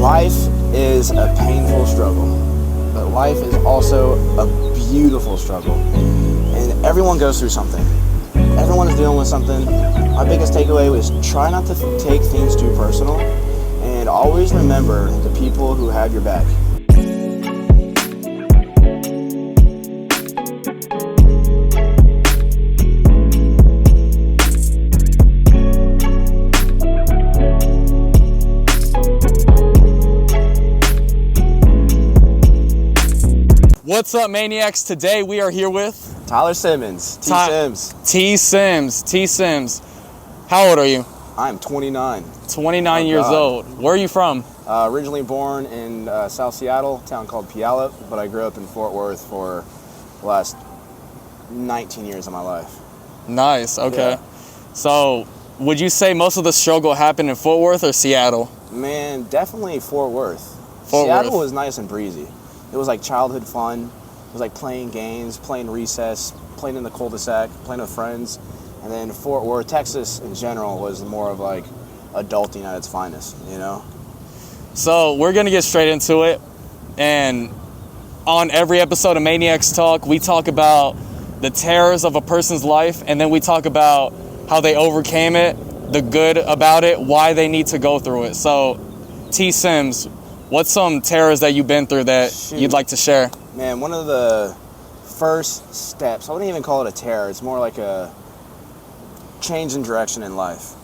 Life is a painful struggle, but life is also a beautiful struggle. And everyone goes through something. Everyone is dealing with something. My biggest takeaway was try not to take things too personal, and always remember the people who have your back. What's up, Maniacs? Today we are here with Tsimms. Tsimms. How old are you? I'm 29. 29 years old. Where are you from? Originally born in South Seattle, a town called Puyallup, but I grew up in Fort Worth for the last 19 years of my life. Nice, okay. Yeah. So, would you say most of the struggle happened in Fort Worth or Seattle? Man, definitely Fort Worth. Seattle was nice and breezy. It was like childhood fun. It was like playing games, playing recess, playing in the cul-de-sac, playing with friends. And then Fort Worth, Texas in general, was more of like adulting at its finest, you know? So we're gonna get straight into it. And on every episode of Maniacs Talk, we talk about the terrors of a person's life, and then we talk about how they overcame it, the good about it, why they need to go through it. So, Tsimms, what's some terrors that you've been through that you'd like to share? Man, one of the first steps, I wouldn't even call it a terror, it's more like a change in direction in life.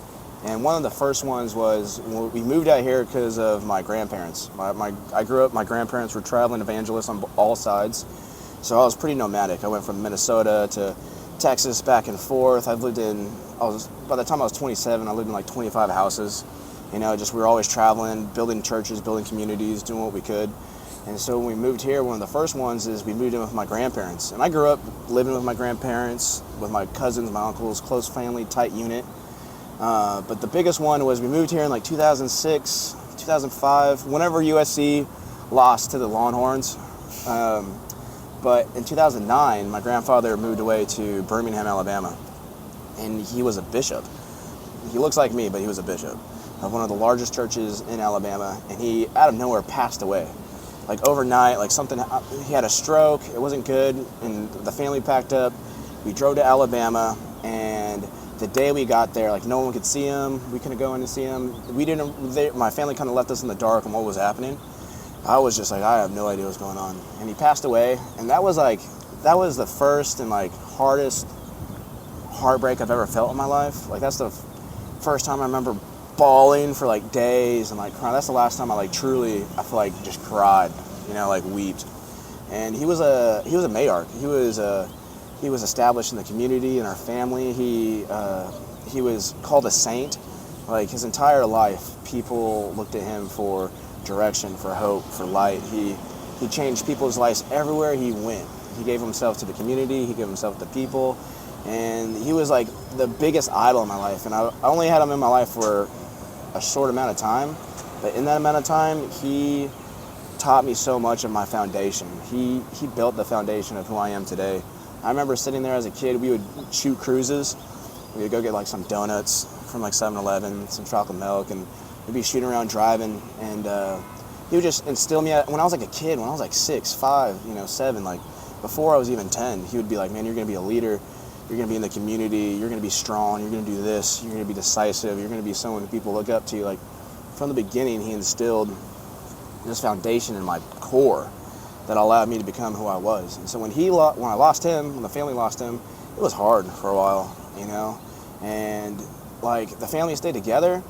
And one of the first ones was we moved out here because of my grandparents. I grew up, my grandparents were traveling evangelists on all sides, so I was pretty nomadic. I went from Minnesota to Texas, back and forth. By the time I was 27, I lived in like 25 houses. You know, we were always traveling, building churches, building communities, doing what we could. And so when we moved here, one of the first ones is we moved in with my grandparents. And I grew up living with my grandparents, with my cousins, my uncles, close family, tight unit. But the biggest one was we moved here in like 2006, 2005, whenever USC lost to the Longhorns. But in 2009, my grandfather moved away to Birmingham, Alabama. And he was a bishop. He looks like me, but he was a bishop of one of the largest churches in Alabama, and he out of nowhere passed away. Like overnight, he had a stroke, it wasn't good, and the family packed up. We drove to Alabama, and the day we got there, like no one could see him, we couldn't go in to see him. My family kind of left us in the dark on what was happening. I was just like, I have no idea what's going on. And he passed away, and that was the first and like hardest heartbreak I've ever felt in my life. Like that's the first time I remember bawling for like days and like crying. That's the last time I feel like just cried, you know, like wept. And he was a Mayarch. He was established in the community, in our family. He was called a saint. Like his entire life, people looked at him for direction, for hope, for light. He changed people's lives everywhere he went. He gave himself to the community. He gave himself to people. And he was like the biggest idol in my life. And I only had him in my life for a short amount of time. But in that amount of time, he taught me so much of my foundation. He built the foundation of who I am today. I remember sitting there as a kid, we would shoot cruises. We would go get like some donuts from like 7-Eleven, some chocolate milk, and we'd be shooting around driving. And he would just instill me, when I was like a kid, when I was like 6, 5, 7, like before I was even 10, he would be like, man, you're gonna be a leader. You're going to be in the community, you're going to be strong, you're going to do this, you're going to be decisive, you're going to be someone who people look up to. Like, from the beginning, he instilled this foundation in my core that allowed me to become who I was. And so when I lost him, when the family lost him, it was hard for a while, you know? And, like, the family stayed together,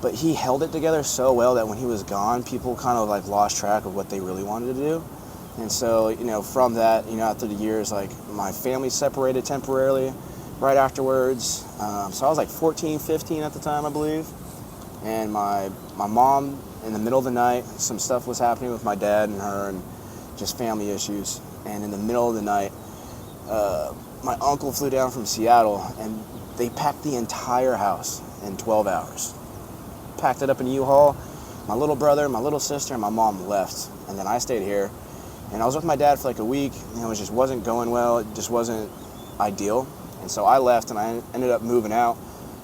but he held it together so well that when he was gone, people kind of, like, lost track of what they really wanted to do. And so, from that, after the years, like, my family separated temporarily right afterwards. So I was like 14, 15 at the time, I believe. And my mom, in the middle of the night, some stuff was happening with my dad and her and just family issues. And in the middle of the night, my uncle flew down from Seattle, and they packed the entire house in 12 hours. Packed it up in U-Haul. My little brother, my little sister, and my mom left. And then I stayed here. And I was with my dad for like a week, and it just wasn't going well. It just wasn't ideal. And so I left, and I ended up moving out.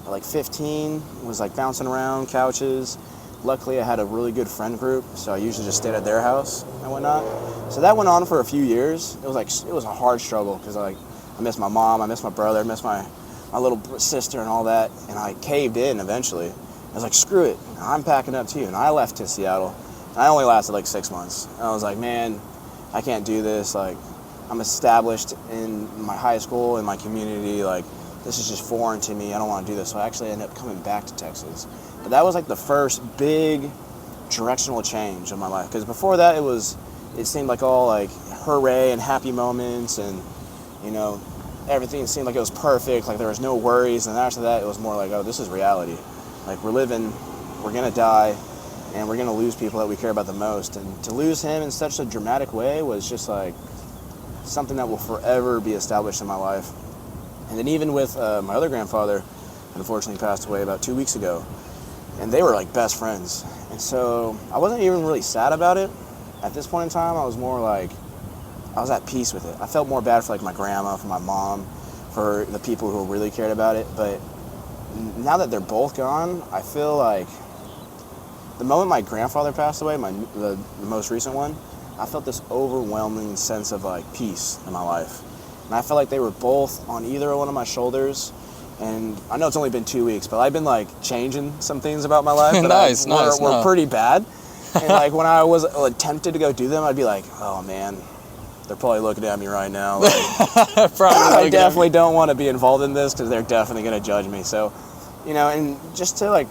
At like 15, was like bouncing around couches, luckily I had a really good friend group, so I usually just stayed at their house and whatnot. So that went on for a few years. It was a hard struggle because I miss my mom, I miss my brother, I miss my little sister and all that, and I caved in eventually. I was like, screw it, I'm packing up too, and I left to Seattle. I only lasted like 6 months. I was like, man, I can't do this. Like, I'm established in my high school, in my community. Like, this is just foreign to me. I don't want to do this. So I actually ended up coming back to Texas. But that was like the first big directional change in my life. Because before that, it seemed like all like hooray and happy moments, and you know, everything seemed like it was perfect. Like there was no worries. And after that, it was more like, oh, this is reality. Like we're living, we're gonna die, and we're gonna lose people that we care about the most. And to lose him in such a dramatic way was just like something that will forever be established in my life. And then even with my other grandfather, unfortunately passed away about 2 weeks ago, and they were like best friends. And so I wasn't even really sad about it. At this point in time, I was more like, I was at peace with it. I felt more bad for like my grandma, for my mom, for the people who really cared about it. But now that they're both gone, I feel like the moment my grandfather passed away, the most recent one, I felt this overwhelming sense of like peace in my life. And I felt like they were both on either one of my shoulders. And I know it's only been 2 weeks, but I've been like changing some things about my life that were pretty bad. And like when I was tempted to go do them, I'd be like, oh man, they're probably looking at me right now. Like, I definitely don't want to be involved in this because they're definitely going to judge me. So, you know, and just to like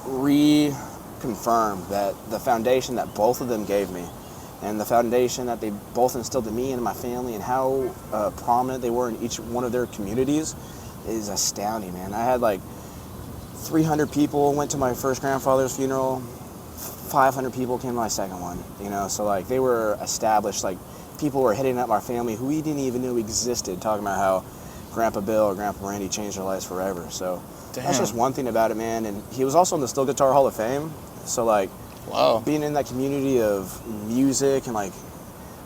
reconfirm that the foundation that both of them gave me, and the foundation that they both instilled in me and my family, and how prominent they were in each one of their communities, is astounding, man. I had like 300 people went to my first grandfather's funeral, 500 people came to my second one, you know, so like they were established. Like people were hitting up our family who we didn't even know existed, talking about how Grandpa Bill or Grandpa Randy changed their lives forever. So that's just one thing about it, man. And he was also in the Steel Guitar Hall of Fame, so like, wow, being in that community of music, and like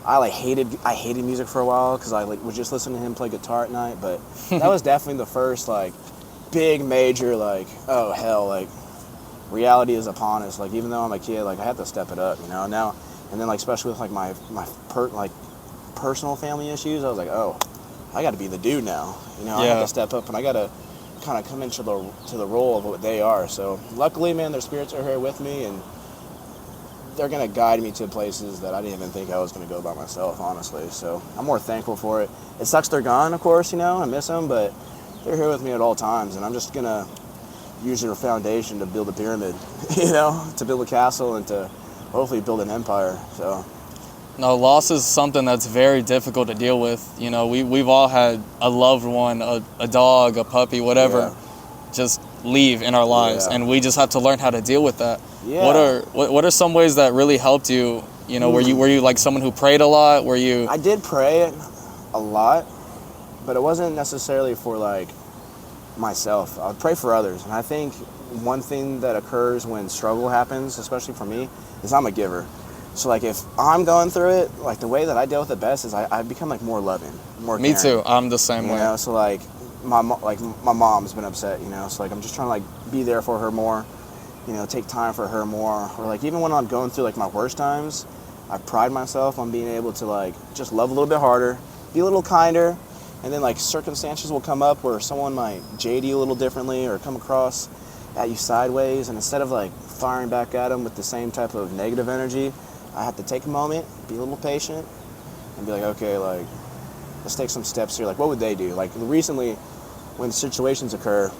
I hated music for a while because I like would just listen to him play guitar at night. But that was definitely the first like big major like, oh hell, like reality is upon us. Like even though I'm a kid, like I have to step it up, you know. Now and then like especially with like my personal family issues, I was like, oh, I got to be the dude now, you know. Yeah. I have to step up, and I got to kind of come into the role of what they are. So luckily, man, their spirits are here with me, and they're going to guide me to places that I didn't even think I was going to go by myself, honestly. So I'm more thankful for it. It sucks they're gone, of course, you know, I miss them, but they're here with me at all times, and I'm just going to use their foundation to build a pyramid, you know, to build a castle and to hopefully build an empire. So no, loss is something that's very difficult to deal with. You know, we've all had a loved one, a dog, a puppy, whatever, just leave in our lives, and we just have to learn how to deal with that. Yeah. What are some ways that really helped you? You know, were you like someone who prayed a lot? Were you? I did pray a lot, but it wasn't necessarily for like myself. I would pray for others, and I think one thing that occurs when struggle happens, especially for me, is I'm a giver. So like if I'm going through it, like the way that I deal with it best is I become like more loving, more caring. Me too. I'm the same way. You know, so like my mom's been upset, you know, so like I'm just trying to like be there for her more, you know, take time for her more. Or like even when I'm going through like my worst times, I pride myself on being able to like just love a little bit harder, be a little kinder, and then like circumstances will come up where someone might jade you a little differently or come across at you sideways, and instead of like firing back at them with the same type of negative energy, I have to take a moment, be a little patient, and be like, okay, like, let's take some steps here. Like, what would they do? Like, recently, when situations occur,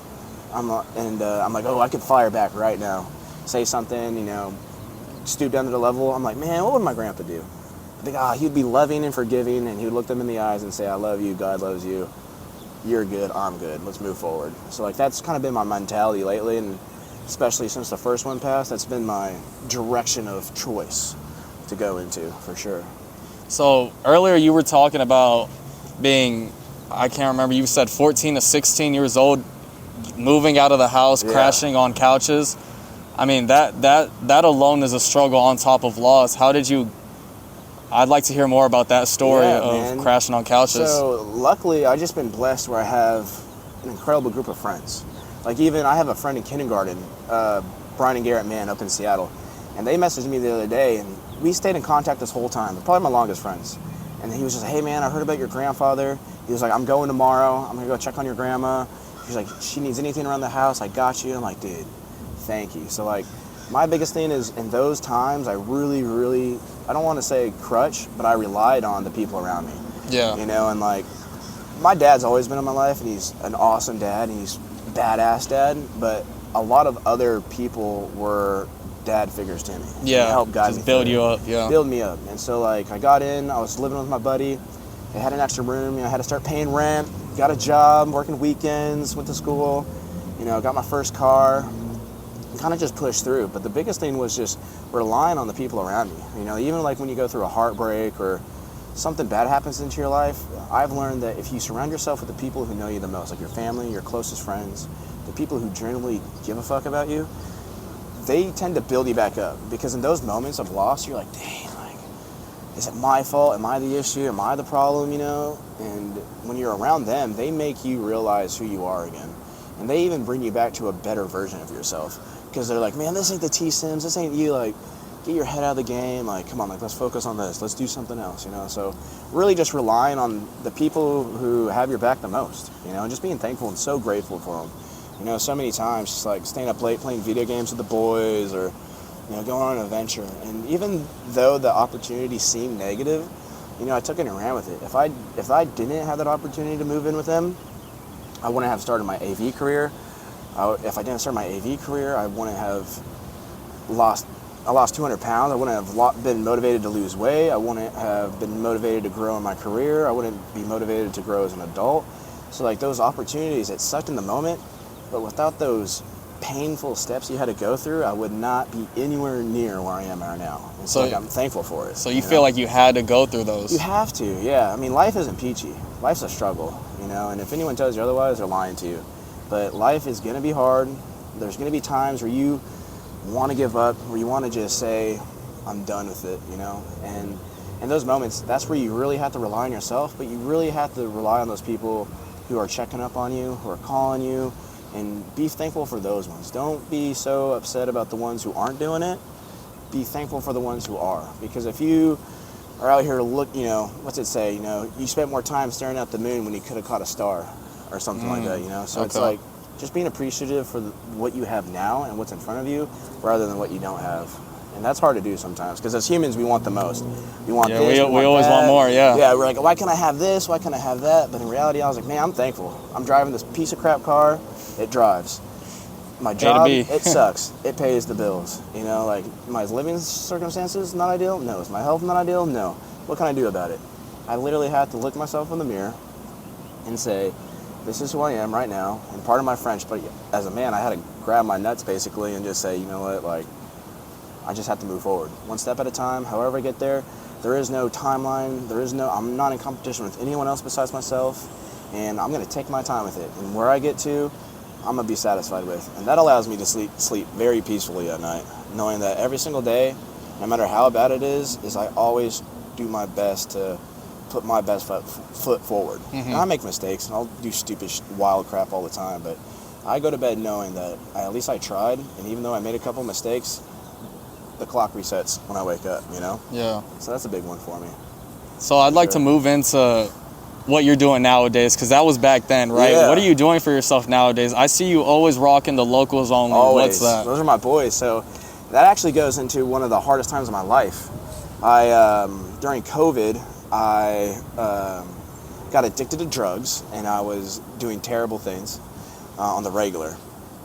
I'm like, oh, I could fire back right now. Say something, you know, stoop down to the level. I'm like, man, what would my grandpa do? I think, he'd be loving and forgiving, and he would look them in the eyes and say, I love you, God loves you, you're good, I'm good, let's move forward. So, like, that's kind of been my mentality lately, and especially since the first one passed, that's been my direction of choice to go into, for sure. So earlier you were talking about being, I can't remember, you said 14 to 16 years old, moving out of the house, crashing on couches. I mean, that alone is a struggle on top of loss. How did you, I'd like to hear more about that story of crashing on couches. So luckily I've just been blessed where I have an incredible group of friends. Like even I have a friend in kindergarten, Brian and Garrett Mann up in Seattle. And they messaged me the other day, and we stayed in contact this whole time. They're probably my longest friends. And he was just like, hey, man, I heard about your grandfather. He was like, I'm going tomorrow. I'm going to go check on your grandma. He's like, she needs anything around the house, I got you. And I'm like, dude, thank you. So, like, my biggest thing is in those times, I really, really, I don't want to say crutch, but I relied on the people around me. Yeah. You know, and like, my dad's always been in my life, and he's an awesome dad, and he's a badass dad, but a lot of other people were dad figures to me. Yeah. Help guide just me build through you it. up. Yeah. Build me up. And so, like, I got in, I was living with my buddy. I had an extra room, you know, I had to start paying rent, got a job, working weekends, went to school, you know, got my first car, kind of just pushed through. But the biggest thing was just relying on the people around me. You know, even like when you go through a heartbreak or something bad happens into your life, I've learned that if you surround yourself with the people who know you the most, like your family, your closest friends, the people who genuinely give a fuck about you, they tend to build you back up. Because in those moments of loss, you're like, dang, like, is it my fault? Am I the issue? Am I the problem, you know? And when you're around them, they make you realize who you are again. And they even bring you back to a better version of yourself. Because they're like, man, this ain't the Tsimms, this ain't you, like, get your head out of the game, like, come on, like, let's focus on this, let's do something else, you know? So really just relying on the people who have your back the most, you know, and just being thankful and so grateful for them. You know, so many times just like staying up late playing video games with the boys, or, you know, going on an adventure. And even though the opportunity seemed negative, you know, I took it and ran with it. If I didn't have that opportunity to move in with them, I wouldn't have started my AV career. If I didn't start my AV career, I wouldn't have lost 200 pounds. I wouldn't have been motivated to lose weight. I wouldn't have been motivated to grow in my career. I wouldn't be motivated to grow as an adult. So like those opportunities, it sucked in the moment, but without those painful steps you had to go through, I would not be anywhere near where I am right now. And so like, I'm thankful for it. So you feel like you had to go through those? You have to, yeah. I mean, life isn't peachy. Life's a struggle, you know, and if anyone tells you otherwise, they're lying to you. But life is going to be hard. There's going to be times where you want to give up, where you want to just say, I'm done with it, you know? And in those moments, that's where you really have to rely on yourself, but you really have to rely on those people who are checking up on you, who are calling you, and be thankful for those ones. Don't be so upset about the ones who aren't doing it. Be thankful for the ones who are. Because if you are out here to look, you know, what's it say, you know, you spent more time staring at the moon when you could have caught a star or something like that, you know? So it's like just being appreciative for what you have now and what's in front of you rather than what you don't have. And that's hard to do sometimes because as humans, we want the most. We want this, we always want more, yeah. Yeah, we're like, why can't I have this? Why can't I have that? But in reality, I was like, man, I'm thankful. I'm driving this piece of crap car. It drives. My job, it sucks. It pays the bills. You know, like, my living circumstances not ideal? No. Is my health not ideal? No. What can I do about it? I literally have to look myself in the mirror and say, this is who I am right now. And part of my French, but as a man, I had to grab my nuts basically and just say, you know what, like, I just have to move forward. One step at a time, however I get there. There is no timeline. I'm not in competition with anyone else besides myself. And I'm going to take my time with it. And where I get to, I'm going to be satisfied with. And that allows me to sleep very peacefully at night, knowing that every single day, no matter how bad it is I always do my best to put my best foot forward. Mm-hmm. And I make mistakes, and I'll do stupid, wild crap all the time, but I go to bed knowing that at least I tried, and even though I made a couple mistakes, the clock resets when I wake up, you know? Yeah. So that's a big one for me. So I'd like to move into what you're doing nowadays, because that was back then, right? Yeah. What are you doing for yourself nowadays? I see you always rocking the locals only. Always. What's that? Those are my boys. So that actually goes into one of the hardest times of my life. During COVID, I got addicted to drugs, and I was doing terrible things on the regular.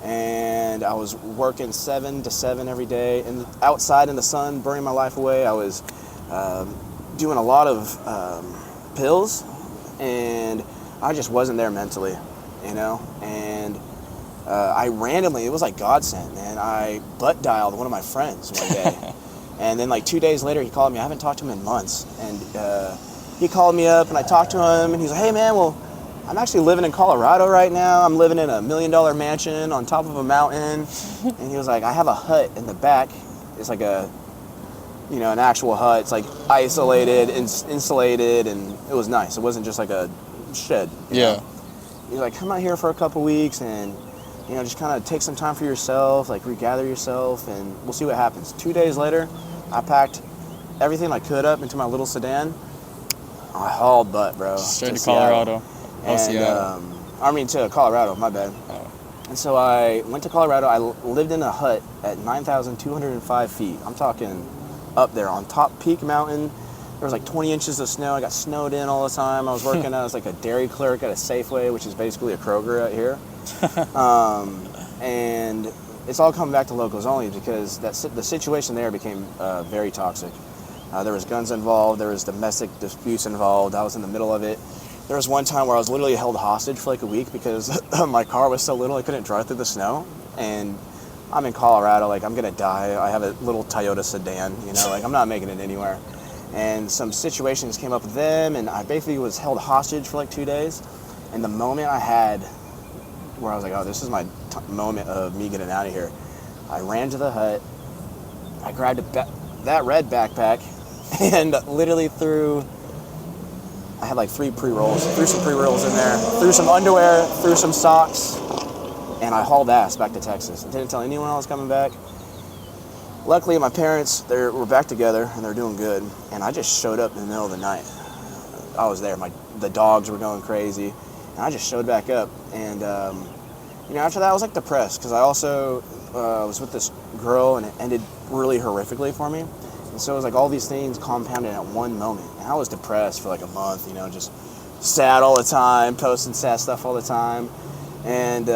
And I was working 7 to 7 every day, and outside in the sun, burning my life away. I was doing a lot of pills, and I just wasn't there mentally, you know? And I randomly, it was like God sent, man. I butt dialed one of my friends one day. And then like 2 days later, he called me. I haven't talked to him in months. And he called me up, and I talked to him, and he's like, hey, man, well, I'm actually living in Colorado right now. I'm living in a $1 million mansion on top of a mountain. And he was like, I have a hut in the back. It's like a, you know, an actual hut. It's like isolated, insulated, and it was nice. It wasn't just like a shed. You know? He's like, come out here for a couple weeks and you know, just kind of take some time for yourself, like regather yourself, and we'll see what happens. 2 days later, I packed everything I could up into my little sedan. I hauled butt, bro. Straight to Colorado. To Colorado, my bad. Oh. And so I went to Colorado. I lived in a hut at 9,205 feet. I'm talking up there on top peak mountain. There was like 20 inches of snow. I got snowed in all the time. I was working as like a dairy clerk at a Safeway, which is basically a Kroger out here. And it's all coming back to locals only because the situation there became very toxic. There was guns involved. There was domestic disputes involved. I was in the middle of it. There was one time where I was literally held hostage for like a week because my car was so little I couldn't drive through the snow. And I'm in Colorado, like I'm gonna die. I have a little Toyota sedan, you know, like I'm not making it anywhere. And some situations came up with them, and I basically was held hostage for like 2 days. And the moment I had where I was like, oh, this is my moment of me getting out of here, I ran to the hut, I grabbed that red backpack, and literally I had like 3 pre-rolls, threw some pre-rolls in there, threw some underwear, threw some socks, and I hauled ass back to Texas. I didn't tell anyone I was coming back. Luckily, my parents, were back together, and they're doing good, and I just showed up in the middle of the night. I was there. The dogs were going crazy, and I just showed back up. And, you know, after that, I was like depressed, because I also was with this girl, and it ended really horrifically for me. And so it was like all these things compounded at one moment. And I was depressed for like a month, you know, just sad all the time, posting sad stuff all the time. And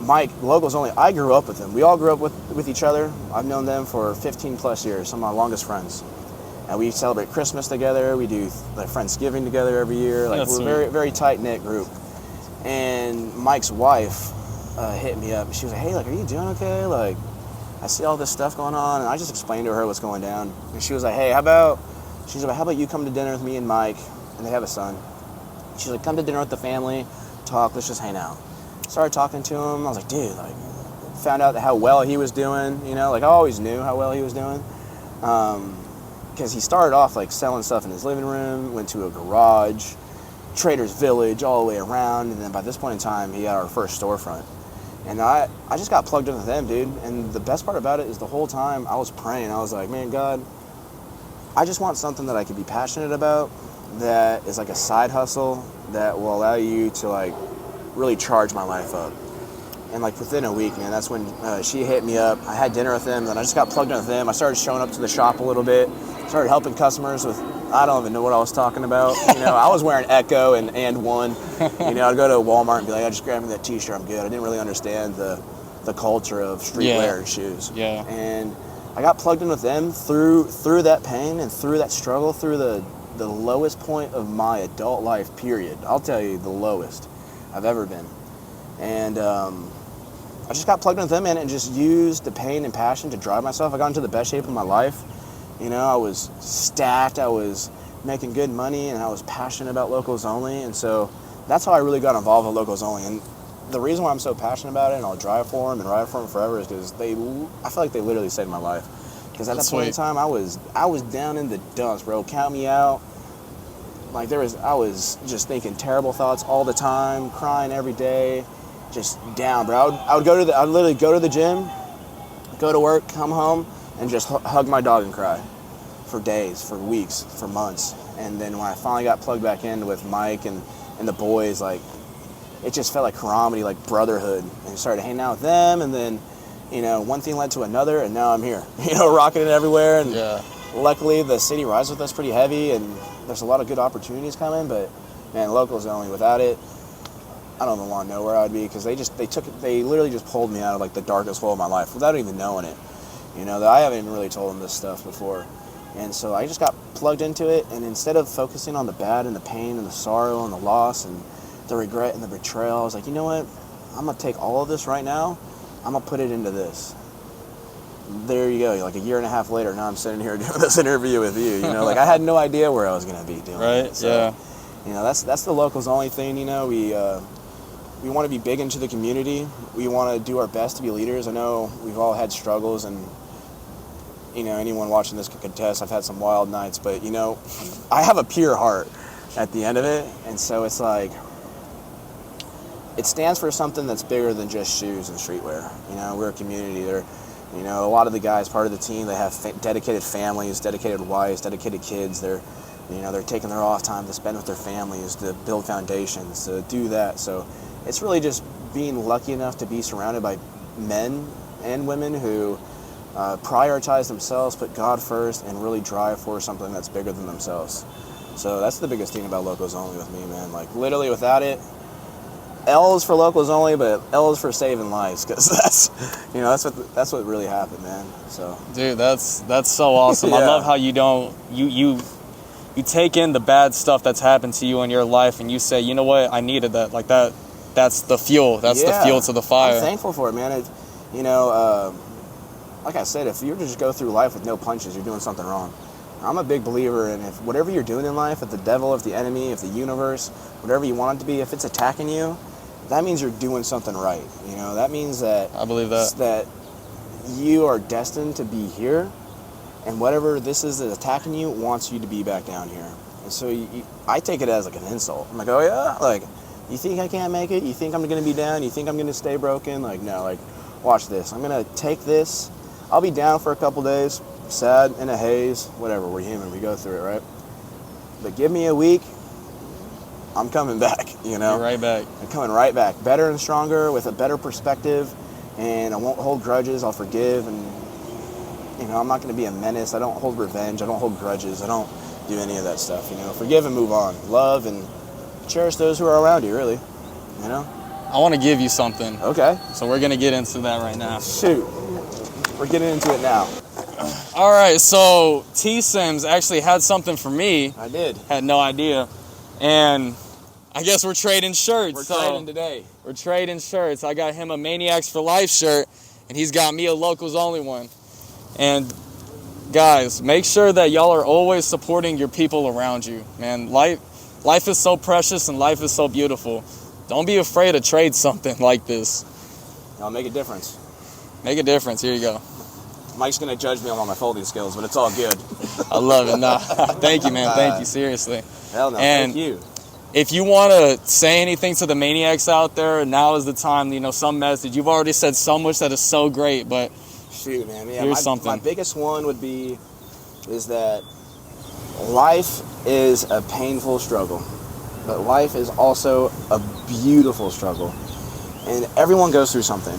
Mike, locals only, I grew up with them. We all grew up with each other. I've known them for 15 plus years, some of my longest friends. And we celebrate Christmas together. We do like Friendsgiving together every year. Like we're a very, very tight-knit group. And Mike's wife hit me up. She was like, hey, like, are you doing okay? Like, I see all this stuff going on, and I just explained to her what's going down. And she was like, hey, how about you come to dinner with me and Mike, and they have a son. She's like, come to dinner with the family, talk, let's just hang out. Started talking to him. I was like, dude, like, found out how well he was doing, you know, like I always knew how well he was doing. Because he started off like selling stuff in his living room, went to a garage, Trader's Village, all the way around, and then by this point in time, he had our first storefront. And I just got plugged in with them, dude. And the best part about it is the whole time I was praying. I was like, man, God, I just want something that I could be passionate about, that is like a side hustle that will allow you to like really charge my life up. And like within a week, man, that's when she hit me up. I had dinner with them, and I just got plugged in with them. I started showing up to the shop a little bit, started helping customers with, I don't even know what I was talking about. You know, I was wearing Echo and One. You know, I'd go to Walmart and be like, I just grabbed me that t-shirt, I'm good. I didn't really understand the culture of streetwear and shoes. Yeah. And I got plugged in with them through that pain and through that struggle, through the lowest point of my adult life, period. I'll tell you, the lowest I've ever been. And I just got plugged in with them, man, and just used the pain and passion to drive myself. I got into the best shape of my life. You know, I was stacked, I was making good money, and I was passionate about Locals Only. And so that's how I really got involved with Locals Only. And the reason why I'm so passionate about it, and I'll drive for them and ride for them forever, is because I feel like they literally saved my life. Because at that point in time, I was down in the dumps, bro. Count me out. Like I was just thinking terrible thoughts all the time, crying every day, just down, bro. I would literally go to the gym, go to work, come home, and just hug my dog and cry for days, for weeks, for months. And then when I finally got plugged back in with Mike and the boys, like, it just felt like camaraderie, like brotherhood. And started hanging out with them, and then, you know, one thing led to another, and now I'm here, you know, rocking it everywhere. And luckily, the city rides with us pretty heavy, and there's a lot of good opportunities coming. But man, Locals Only, without it, I don't even want to know where I'd be, because they literally just pulled me out of like the darkest hole of my life without even knowing it. You know, that I haven't even really told them this stuff before. And so I just got plugged into it, and instead of focusing on the bad and the pain and the sorrow and the loss and the regret and the betrayal, I was like, you know what? I'm going to take all of this right now. I'm going to put it into this. There you go. Like a year and a half later, now I'm sitting here doing this interview with you. You know, like I had no idea where I was going to be doing it. So, you know, that's the Locals Only thing. You know, we want to be big into the community. We want to do our best to be leaders. I know we've all had struggles, and you know, anyone watching this can contest. I've had some wild nights, but you know, I have a pure heart at the end of it, and so it's like, it stands for something that's bigger than just shoes and streetwear. You know, we're a community. You know, a lot of the guys part of the team, they have dedicated families, dedicated wives, dedicated kids. They're taking their off time to spend with their families, to build foundations, to do that. So it's really just being lucky enough to be surrounded by men and women who prioritize themselves, put God first, and really drive for something that's bigger than themselves. So that's the biggest thing about Locals Only with me, man. Like, literally without it, L is for Locals Only, but L is for saving lives, because that's what really happened, man. So, dude, that's so awesome. Yeah. I love how you take in the bad stuff that's happened to you in your life, and you say, you know what, I needed that. Like that's the fuel. That's the fuel to the fire. I'm thankful for it, man. Like I said, if you just go through life with no punches, you're doing something wrong. I'm a big believer in, if whatever you're doing in life, if the devil, if the enemy, if the universe, whatever you want it to be, if it's attacking you, that means you're doing something right. You know, that means that I believe that you are destined to be here, and whatever this is that's attacking you wants you to be back down here. And so I take it as like an insult. I'm like, oh yeah, like, you think I can't make it? You think I'm gonna be down? You think I'm gonna stay broken? Like, no, like, watch this. I'm gonna take this. I'll be down for a couple days, sad, in a haze, whatever. We're human, we go through it, right? But give me a week, I'm coming back, you know? You're right back. I'm coming right back, better and stronger, with a better perspective, and I won't hold grudges, I'll forgive, and, you know, I'm not gonna be a menace. I don't hold revenge, I don't hold grudges, I don't do any of that stuff, you know? Forgive and move on. Love and cherish those who are around you, really, you know? I want to give you something. Okay. So we're gonna get into that right now. Shoot. We're getting into it now. All right, so Tsimms actually had something for me. I did. Had no idea. And I guess we're trading shirts. We're trading today. We're trading shirts. I got him a Maniacs for Life shirt, and he's got me a Locals Only one. And guys, make sure that y'all are always supporting your people around you. Man, life is so precious and life is so beautiful. Don't be afraid to trade something like this. I'll make a difference. Make a difference. Here you go. Mike's gonna judge me on my folding skills, but it's all good. I love it. Nah, thank you, man. Thank you. Seriously. Hell no, And thank you. if you want to say anything to the Maniacs out there, now is the time. You know, some message. You've already said so much that is so great, but shoot, man. Yeah, here's something. My biggest one is that life is a painful struggle, but life is also a beautiful struggle, and everyone goes through something.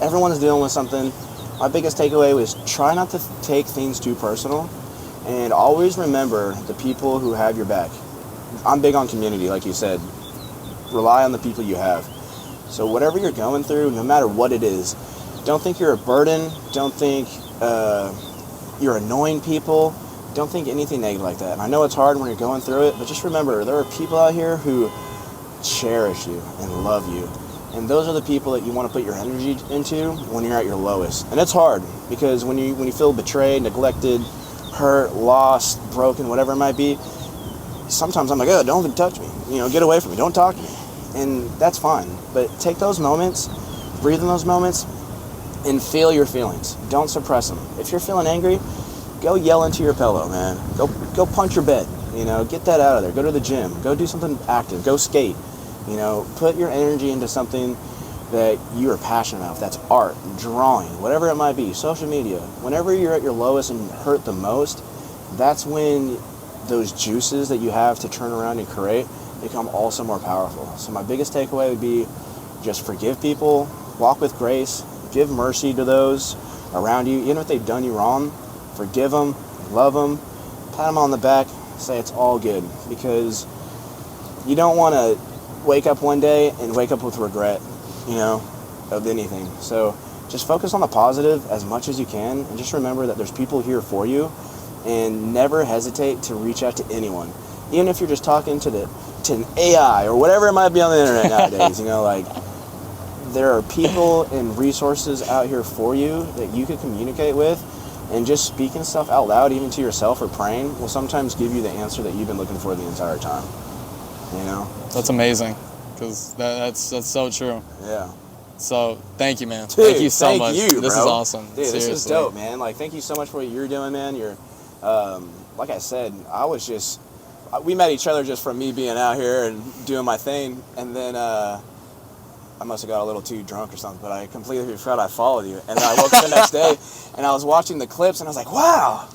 Everyone is dealing with something. My biggest takeaway was try not to take things too personal, and always remember the people who have your back. I'm big on community, like you said. Rely on the people you have. So whatever you're going through, no matter what it is, don't think you're a burden. Don't think you're annoying people. Don't think anything negative like that. And I know it's hard when you're going through it, but just remember, there are people out here who cherish you and love you. And those are the people that you want to put your energy into when you're at your lowest. And it's hard, because when you feel betrayed, neglected, hurt, lost, broken, whatever it might be, sometimes I'm like, oh, don't even touch me. You know, get away from me. Don't talk to me. And that's fine. But take those moments, breathe in those moments, and feel your feelings. Don't suppress them. If you're feeling angry, go yell into your pillow, man. Go punch your bed. You know, get that out of there. Go to the gym. Go do something active. Go skate. You know, put your energy into something that you are passionate about. If that's art, drawing, whatever it might be, social media. Whenever you're at your lowest and hurt the most, that's when those juices that you have to turn around and create become also more powerful. So my biggest takeaway would be just forgive people, walk with grace, give mercy to those around you. Even if they've done you wrong, forgive them, love them, pat them on the back, say it's all good. Because you don't want to wake up one day and wake up with regret, you know, of anything. So just focus on the positive as much as you can, and just remember that there's people here for you, and never hesitate to reach out to anyone. Even if you're just talking to an AI or whatever it might be on the internet nowadays, you know, like, there are people and resources out here for you that you can communicate with, and just speaking stuff out loud, even to yourself or praying, will sometimes give you the answer that you've been looking for the entire time. You know? That's amazing, because that's so true. Yeah. So thank you, man. Dude, thank you so much. You, this bro. is awesome. Dude, seriously. This is dope, man. Like, thank you so much for what you're doing, man. You're, like I said, we met each other just from me being out here and doing my thing, and then I must have got a little too drunk or something, but I completely forgot I followed you. And then I woke up the next day, and I was watching the clips, and I was like, wow,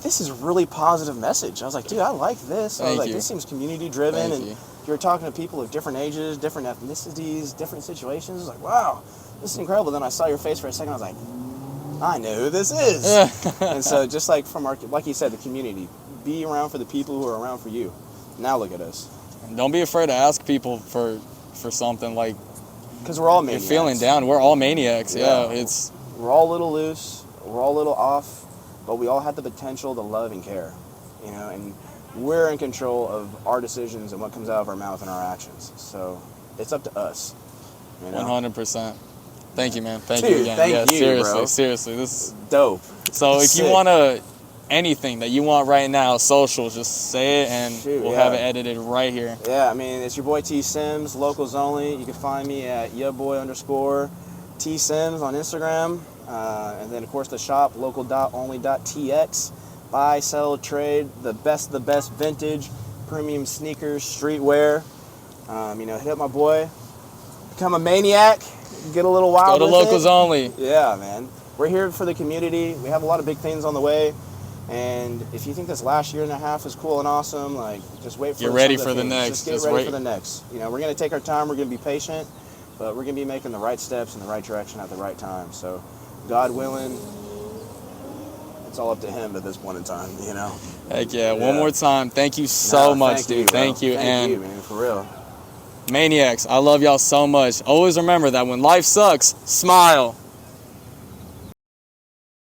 this is a really positive message. I was like, dude, I like this. I was like, this seems community-driven, and you were talking to people of different ages, different ethnicities, different situations. I was like, wow, this is incredible. Then I saw your face for a second, I was like, I know who this is. And so just like from our, like you said, the community, be around for the people who are around for you. Now look at us. And don't be afraid to ask people for something, like, because we're all maniacs. You're feeling down. We're all maniacs. Yeah, we're all a little loose. We're all a little off, but we all have the potential to love and care, you know. And we're in control of our decisions and what comes out of our mouth and our actions. So it's up to us. You know? 100%. Thank you, man. Thank Dude, you again. thank you, seriously, bro. seriously. This is dope. So if you want to, anything that you want right now, socials, just say it and we'll have it edited right here. Yeah, I mean, it's your boy Tsimms, locals only. You can find me at yaboy_Tsimms on Instagram. And then, of course, the shop, local.only.tx. Buy, sell, trade, the best vintage, premium sneakers, streetwear. You know, hit up my boy. Become a maniac. Get a little wild. Go to locals only. Yeah, man. We're here for the community. We have a lot of big things on the way. And if you think this last year and a half is cool and awesome, like, just wait for Get ready for the next. Just get ready for the next. You know, we're going to take our time. We're going to be patient, but we're going to be making the right steps in the right direction at the right time. So, God willing, it's all up to Him at this point in time, you know? Heck yeah. One more time. Thank you so much, dude. Thank you. Thank you, man, for real. Maniacs, I love y'all so much. Always remember that when life sucks, smile.